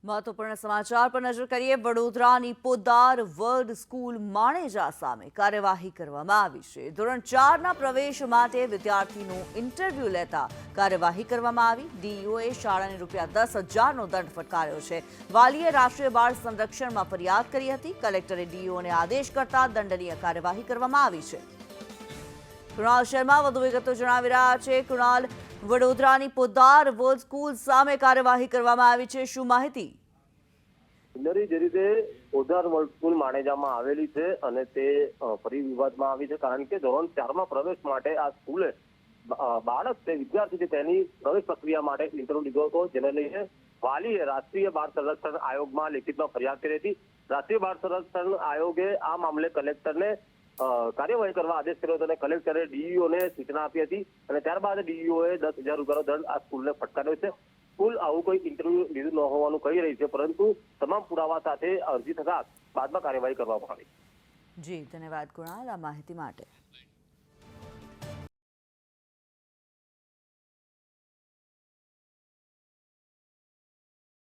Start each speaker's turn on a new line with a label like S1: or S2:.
S1: મહત્વપૂર્ણ સમાચાર પર નજર કરીએ। વડોદરાની પોદ્દાર વર્લ્ડ સ્કૂલ માણેજા સામે કાર્યવાહી કરવામાં આવી છે। ધોરણ 4ના પ્રવેશ માટે વિદ્યાર્થીનું ઇન્ટરવ્યુ લેતા કાર્યવાહી કરવામાં આવી। ડીઈઓએ શાળાને ₹10,000નો દંડ ફટકાર્યો છે। વાલીએ રાષ્ટ્રીય બાળ સંરક્ષણમાં ફરિયાદ કરી હતી। કલેક્ટરે ડીઈઓને આદેશ કરતા દંડનીય કાર્યવાહી કરવામાં આવી છે। કૃણાલ શર્મા વધુ વિગતો જણાવી રહ્યા છે। કૃણાલ, વડોદરાની પોદ્દાર વર્લ્ડ સ્કૂલ સામે કાર્યવાહી કરવામાં આવી છે, શું માહિતી?
S2: જે રીતે પોદ્દાર વર્લ્ડ સ્કૂલ માણેજામાં આવેલી છે અને તે ફરી વિવાદમાં આવી છે, કારણ કે ધોરણ 4માં પ્રવેશ માટે આ સ્કૂલે બાળક તે વિદ્યાર્થી છે તેની પ્રવેશ પ્રક્રિયા માટે ઇન્ટરવ્યુ લીધો હતો, જેને લઈને વાલીએ રાષ્ટ્રીય બાળ સંરક્ષણ આયોગમાં લેખિતમાં ફરિયાદ કરી હતી। રાષ્ટ્રીય બાળ સંરક્ષણ આયોગે આ મામલે કલેક્ટરને કાર્યવાહી કરવા આદેશ કર્યો હતો અને કલેક્ટરે ડીઈઓને સૂચના આપી હતી અને ત્યારબાદ ડીઈઓએ ₹10,000નો દંડ આ સ્કૂલને ફટકાર્યો છે। સ્કૂલ આવું કોઈ ઇન્ટરવ્યુ લીધું ન હોવાનું કહી રહી છે, પરંતુ તમામ પુરાવા સાથે અરજી થતા બાદમાં કાર્યવાહી કરવામાં આવી।
S1: જી, ધન્યવાદ કૃણાલ આ માહિતી માટે।